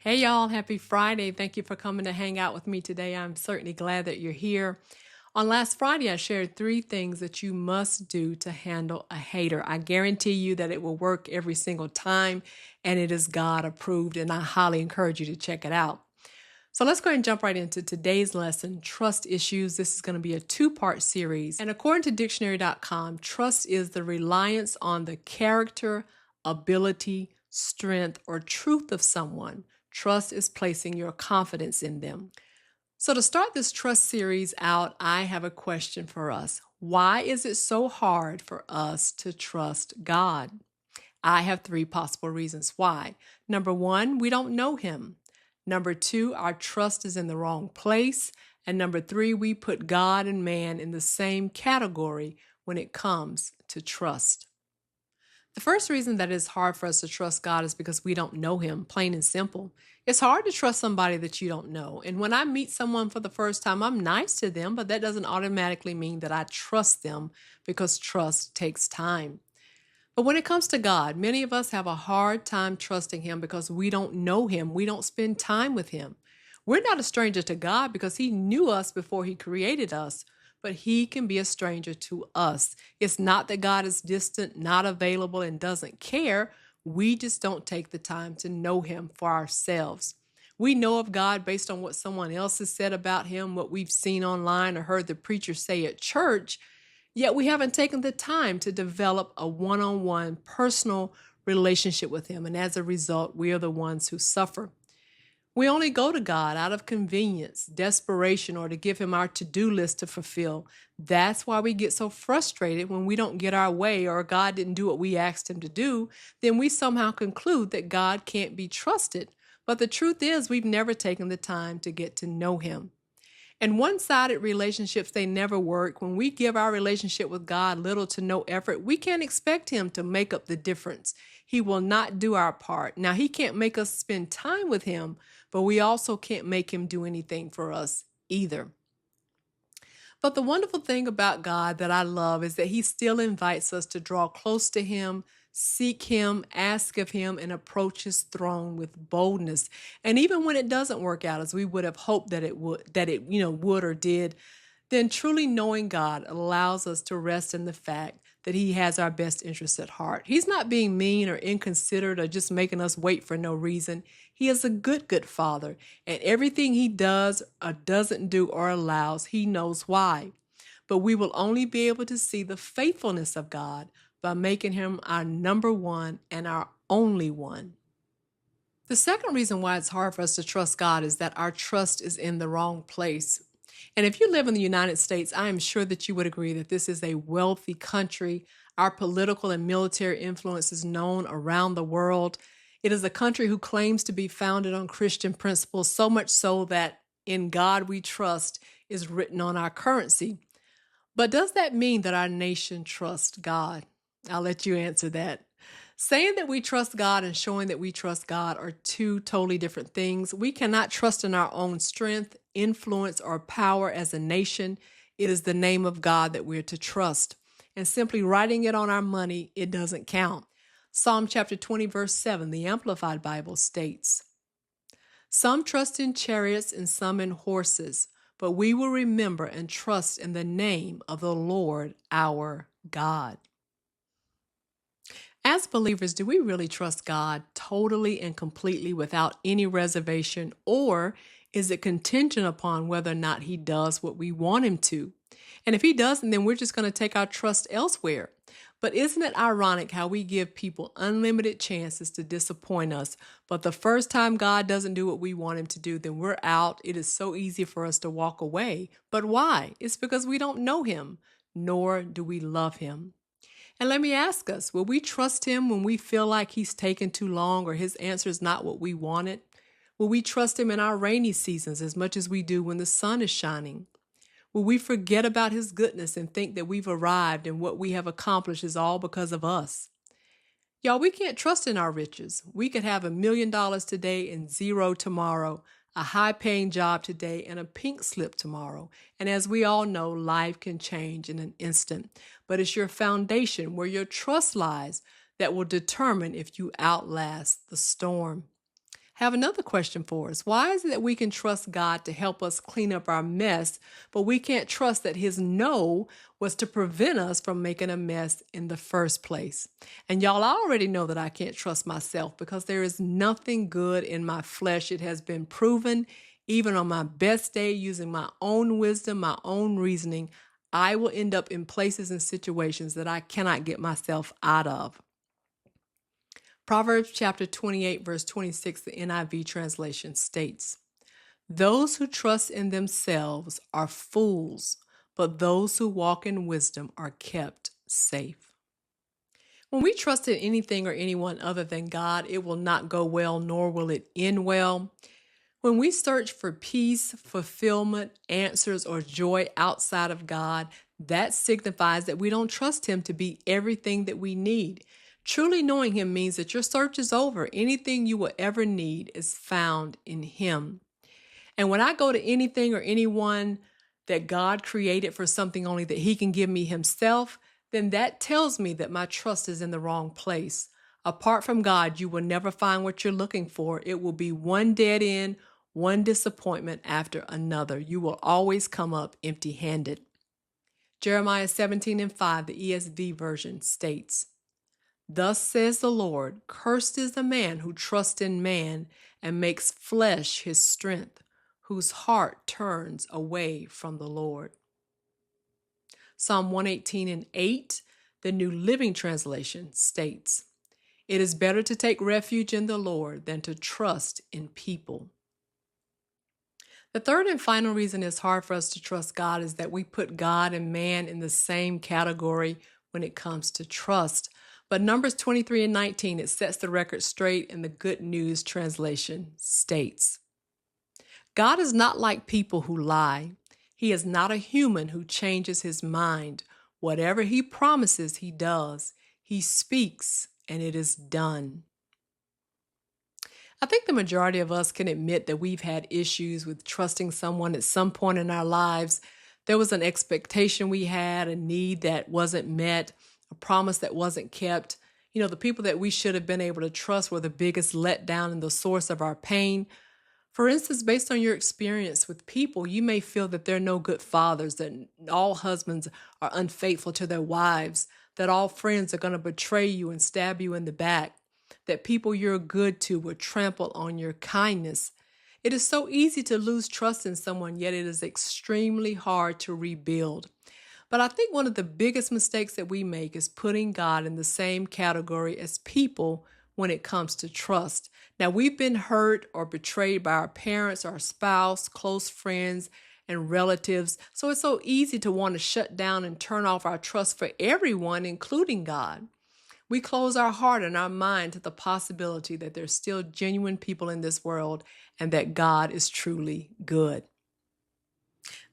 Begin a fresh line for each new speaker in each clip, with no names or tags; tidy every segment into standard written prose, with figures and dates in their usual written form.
Hey y'all, happy Friday. Thank you for coming to hang out with me today. I'm certainly glad that you're here. On last Friday, I shared 3 things that you must do to handle a hater. I guarantee you that it will work every single time and it is God approved, and I highly encourage you to check it out. So let's go ahead and jump right into today's lesson, trust issues. This is going to be a 2-part series. And according to dictionary.com, trust is the reliance on the character, ability, strength, or truth of someone. Trust is placing your confidence in them. So to start this trust series out, I have a question for us. Why is it so hard for us to trust God? I have 3 possible reasons why. Number 1, we don't know him. Number 2, our trust is in the wrong place. And number 3, we put God and man in the same category when it comes to trust. The first reason that it's hard for us to trust God is because we don't know him, plain and simple. It's hard to trust somebody that you don't know. And when I meet someone for the first time, I'm nice to them, but that doesn't automatically mean that I trust them because trust takes time. But when it comes to God, many of us have a hard time trusting him because we don't know him. We don't spend time with him. We're not a stranger to God because he knew us before he created us, but he can be a stranger to us. It's not that God is distant, not available, and doesn't care. We just don't take the time to know him for ourselves. We know of God based on what someone else has said about him, what we've seen online or heard the preacher say at church. Yet we haven't taken the time to develop a one-on-one personal relationship with him. And as a result, we are the ones who suffer. We only go to God out of convenience, desperation, or to give him our to-do list to fulfill. That's why we get so frustrated when we don't get our way or God didn't do what we asked him to do. Then we somehow conclude that God can't be trusted. But the truth is, we've never taken the time to get to know him. And one-sided relationships, they never work. When we give our relationship with God little to no effort, we can't expect him to make up the difference. He will not do our part. Now, he can't make us spend time with him, but we also can't make him do anything for us either. But the wonderful thing about God that I love is that he still invites us to draw close to him, seek him, ask of him, and approach his throne with boldness. And even when it doesn't work out as we would have hoped that it would or did, then truly knowing God allows us to rest in the fact that he has our best interests at heart. He's not being mean or inconsiderate or just making us wait for no reason. He is a good father, and everything he does or doesn't do or allows, he knows why. But we will only be able to see the faithfulness of God by making him our number one and our only one. The second reason why it's hard for us to trust God is that our trust is in the wrong place. And if you live in the United States, I am sure that you would agree that this is a wealthy country. Our political and military influence is known around the world. It is a country who claims to be founded on Christian principles, so much so that "in God we trust" is written on our currency. But does that mean that our nation trusts God? I'll let you answer that. Saying that we trust God and showing that we trust God are 2 totally different things. We cannot trust in our own strength, influence, or power as a nation. It is the name of God that we're to trust. And simply writing it on our money, it doesn't count. Psalm chapter 20, verse 7, the Amplified Bible states, "Some trust in chariots and some in horses, but we will remember and trust in the name of the Lord our God." As believers, do we really trust God totally and completely without any reservation, or is it contingent upon whether or not he does what we want him to? And if he doesn't, then we're just going to take our trust elsewhere. But isn't it ironic how we give people unlimited chances to disappoint us, but the first time God doesn't do what we want him to do, then we're out. It is so easy for us to walk away. But why? It's because we don't know him, nor do we love him. And let me ask us, will we trust him when we feel like he's taken too long or his answer is not what we wanted? Will we trust him in our rainy seasons as much as we do when the sun is shining? Will we forget about his goodness and think that we've arrived and what we have accomplished is all because of us? Y'all, we can't trust in our riches. We could have $1,000,000 today and 0 tomorrow, a high-paying job today and a pink slip tomorrow. And as we all know, life can change in an instant. But it's your foundation, where your trust lies, that will determine if you outlast the storm. Have another question for us. Why is it that we can trust God to help us clean up our mess, but we can't trust that His no was to prevent us from making a mess in the first place? And y'all, I already know that I can't trust myself because there is nothing good in my flesh. It has been proven, even on my best day, using my own wisdom, my own reasoning, I will end up in places and situations that I cannot get myself out of. Proverbs chapter 28, verse 26, the NIV translation states, "Those who trust in themselves are fools, but those who walk in wisdom are kept safe." When we trust in anything or anyone other than God, it will not go well, nor will it end well. When we search for peace, fulfillment, answers, or joy outside of God, that signifies that we don't trust Him to be everything that we need. Truly knowing Him means that your search is over. Anything you will ever need is found in Him. And when I go to anything or anyone that God created for something only that He can give me Himself, then that tells me that my trust is in the wrong place. Apart from God, you will never find what you're looking for. It will be one dead end, one disappointment after another. You will always come up empty-handed. Jeremiah 17:5, the ESV version states, "Thus says the Lord, cursed is the man who trusts in man and makes flesh his strength, whose heart turns away from the Lord." Psalm 118:8, the New Living Translation states, "It is better to take refuge in the Lord than to trust in people." The third and final reason it's hard for us to trust God is that we put God and man in the same category when it comes to trust. But Numbers 23:19, it sets the record straight, and the Good News Translation states, "God is not like people who lie. He is not a human who changes his mind. Whatever he promises, he does. He speaks, and it is done." I think the majority of us can admit that we've had issues with trusting someone at some point in our lives. There was an expectation we had, a need that wasn't met, a promise that wasn't kept. The people that we should have been able to trust were the biggest letdown and the source of our pain. For instance, based on your experience with people, you may feel that they're no good fathers, that all husbands are unfaithful to their wives, that all friends are going to betray you and stab you in the back, that people you're good to will trample on your kindness. It is so easy to lose trust in someone, yet it is extremely hard to rebuild. But I think one of the biggest mistakes that we make is putting God in the same category as people when it comes to trust. Now, we've been hurt or betrayed by our parents, our spouse, close friends, and relatives, so it's so easy to want to shut down and turn off our trust for everyone, including God. We close our heart and our mind to the possibility that there's still genuine people in this world and that God is truly good.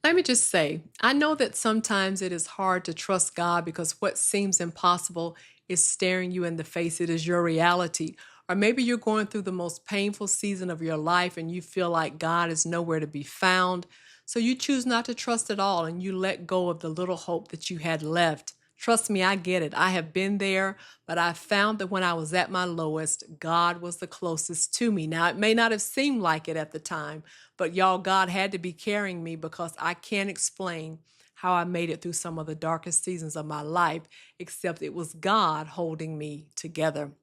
Let me just say, I know that sometimes it is hard to trust God because what seems impossible is staring you in the face. It is your reality. Or maybe you're going through the most painful season of your life and you feel like God is nowhere to be found. So you choose not to trust at all and you let go of the little hope that you had left. Trust me, I get it. I have been there, but I found that when I was at my lowest, God was the closest to me. Now, it may not have seemed like it at the time, but y'all, God had to be carrying me because I can't explain how I made it through some of the darkest seasons of my life, except it was God holding me together.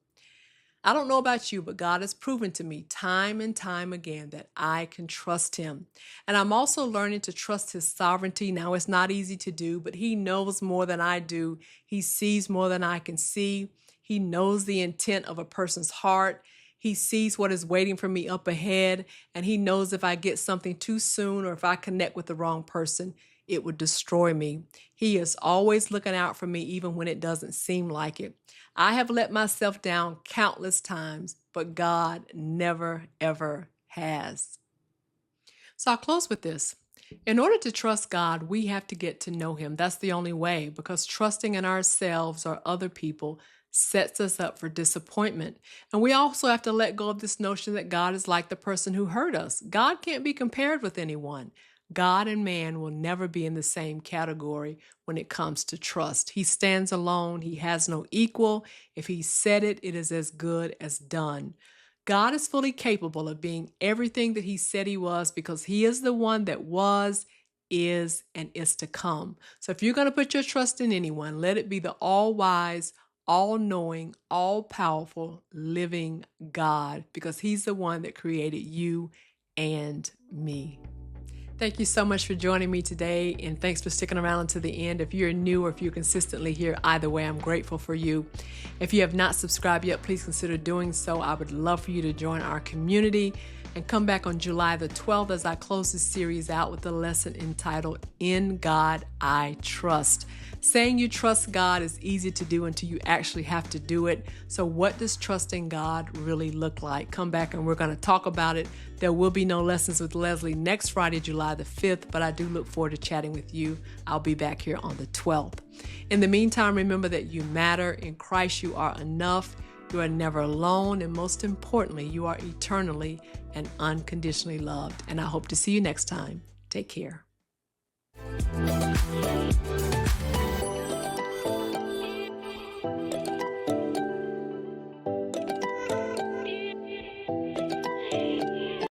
I don't know about you, but God has proven to me time and time again that I can trust Him. And I'm also learning to trust His sovereignty. Now, it's not easy to do, but He knows more than I do. He sees more than I can see. He knows the intent of a person's heart. He sees what is waiting for me up ahead, and He knows if I get something too soon or if I connect with the wrong person, it would destroy me. He is always looking out for me, even when it doesn't seem like it. I have let myself down countless times, but God never, ever has. So I'll close with this. In order to trust God, we have to get to know Him. That's the only way, because trusting in ourselves or other people sets us up for disappointment. And we also have to let go of this notion that God is like the person who hurt us. God can't be compared with anyone. God and man will never be in the same category when it comes to trust. He stands alone. He has no equal. If He said it, it is as good as done. God is fully capable of being everything that he said he was because he is the one that was, is, and is to come. So if you're going to put your trust in anyone, let it be the all-wise, all-knowing, all-powerful, living God, because he's the one that created you and me. Thank you so much for joining me today, and thanks for sticking around until the end. If you're new or if you're consistently here, either way, I'm grateful for you. If you have not subscribed yet, please consider doing so. I would love for you to join our community and come back on July the 12th as I close this series out with a lesson entitled, In God I Trust. Saying you trust God is easy to do until you actually have to do it. So what does trusting God really look like? Come back and we're going to talk about it. There will be no Lessons with Leslie next Friday, July the 5th, but I do look forward to chatting with you. I'll be back here on the 12th. In the meantime, remember that you matter. In Christ, you are enough. You are never alone. And most importantly, you are eternally and unconditionally loved. And I hope to see you next time. Take care.